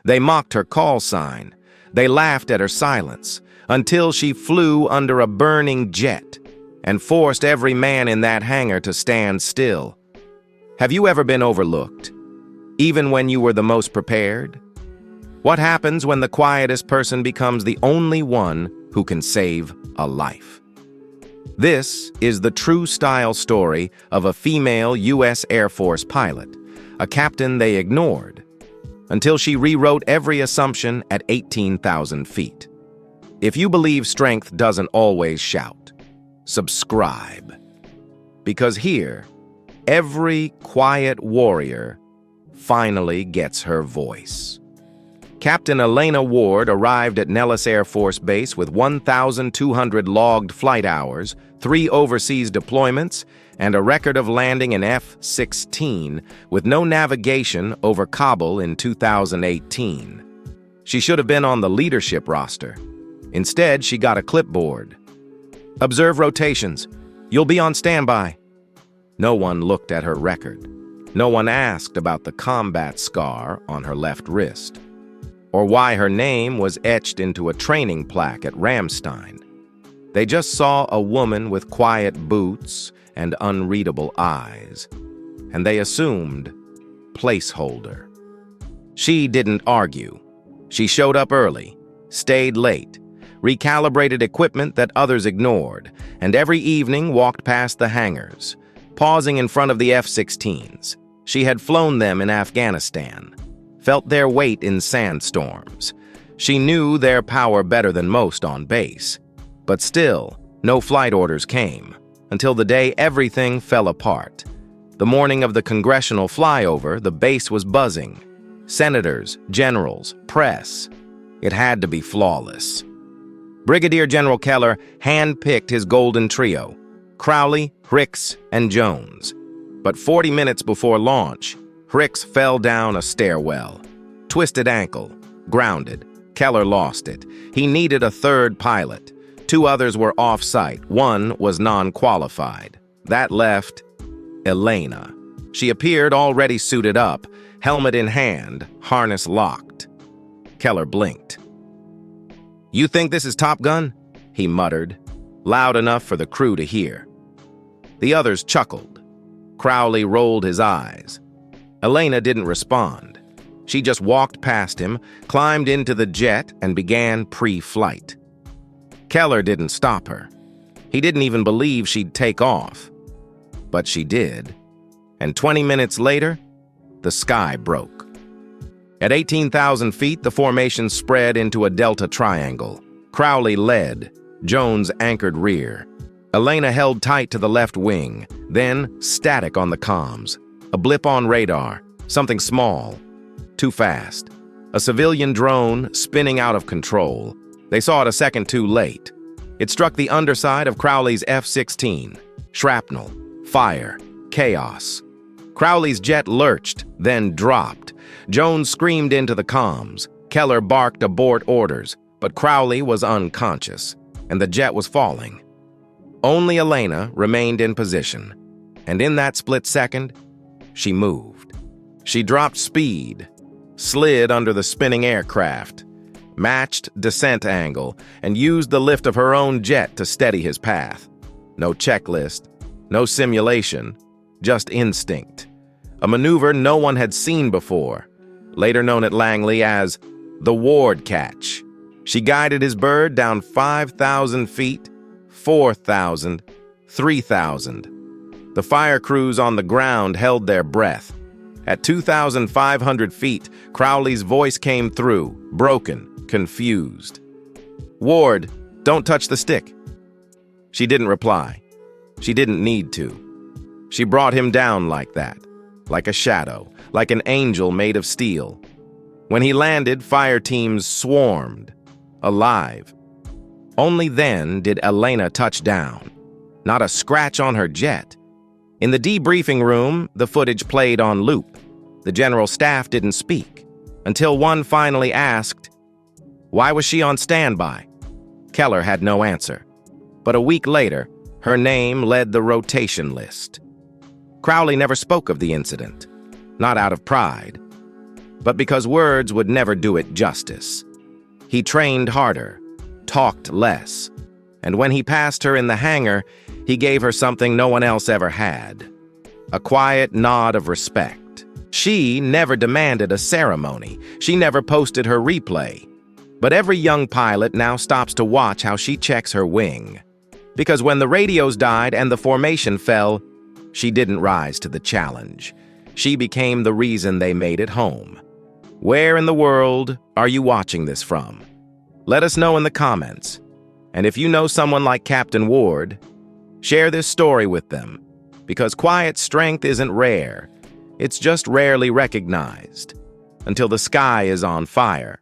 They mocked her call sign. They laughed at her silence, until she flew under a burning jet and forced every man in that hangar to stand still. Have you ever been overlooked, even when you were the most prepared? What happens when the quietest person becomes the only one who can save a life? This is the true style story of a female U.S. Air Force pilot, a captain they ignored, until she rewrote every assumption at 18,000 feet. If you believe strength doesn't always shout, subscribe. Because here, every quiet warrior finally gets her voice. Captain Elena Ward arrived at Nellis Air Force Base with 1,200 logged flight hours, 3 overseas deployments, and a record of landing an F-16 with no navigation over Kabul in 2018. She should have been on the leadership roster. Instead, she got a clipboard. Observe rotations. You'll be on standby. No one looked at her record. No one asked about the combat scar on her left wrist, or why her name was etched into a training plaque at Ramstein. They just saw a woman with quiet boots and unreadable eyes, and they assumed placeholder. She didn't argue. She showed up early, stayed late, recalibrated equipment that others ignored, and every evening walked past the hangars, pausing in front of the F-16s. She had flown them in Afghanistan, felt their weight in sandstorms. She knew their power better than most on base. But still, no flight orders came, until the day everything fell apart. The morning of the congressional flyover, the base was buzzing. Senators, generals, press. It had to be flawless. Brigadier General Keller handpicked his golden trio, Crowley, Hicks, and Jones. But 40 minutes before launch, Hicks fell down a stairwell. Twisted ankle, grounded. Keller lost it. He needed a third pilot. 2 others were off-site. 1 was non-qualified. That left Elena. She appeared already suited up, helmet in hand, harness locked. Keller blinked. "You think this is Top Gun?" he muttered, loud enough for the crew to hear. The others chuckled. Crowley rolled his eyes. Elena didn't respond. She just walked past him, climbed into the jet, and began pre-flight. Keller didn't stop her. He didn't even believe she'd take off. But she did. And 20 minutes later, the sky broke. At 18,000 feet, the formation spread into a delta triangle. Crowley led. Jones anchored rear. Elena held tight to the left wing. Then, static on the comms. A blip on radar. Something small. Too fast. A civilian drone spinning out of control. They saw it a second too late. It struck the underside of Crowley's F-16. Shrapnel. Fire. Chaos. Crowley's jet lurched, then dropped. Jones screamed into the comms. Keller barked abort orders, but Crowley was unconscious, and the jet was falling. Only Elena remained in position, and in that split second, she moved. She dropped speed, slid under the spinning aircraft, matched descent angle, and used the lift of her own jet to steady his path. No checklist, no simulation, just instinct. A maneuver no one had seen before, later known at Langley as the Ward Catch. She guided his bird down 5,000 feet, 4,000, 3,000. The fire crews on the ground held their breath. At 2,500 feet, Crowley's voice came through, broken, confused. "Ward, don't touch the stick." She didn't reply. She didn't need to. She brought him down like that, like a shadow, like an angel made of steel. When he landed, fire teams swarmed, alive. Only then did Elena touch down. Not a scratch on her jet. In the debriefing room, the footage played on loop. The general staff didn't speak, until one finally asked, "Why was she on standby?" Keller had no answer. But a week later, her name led the rotation list. Crowley never spoke of the incident, not out of pride, but because words would never do it justice. He trained harder, talked less, and when he passed her in the hangar, he gave her something no one else ever had: a quiet nod of respect. She never demanded a ceremony. She never posted her replay. But every young pilot now stops to watch how she checks her wing. Because when the radios died and the formation fell, she didn't rise to the challenge. She became the reason they made it home. Where in the world are you watching this from? Let us know in the comments. And if you know someone like Captain Ward, share this story with them. Because quiet strength isn't rare. It's just rarely recognized. Until the sky is on fire.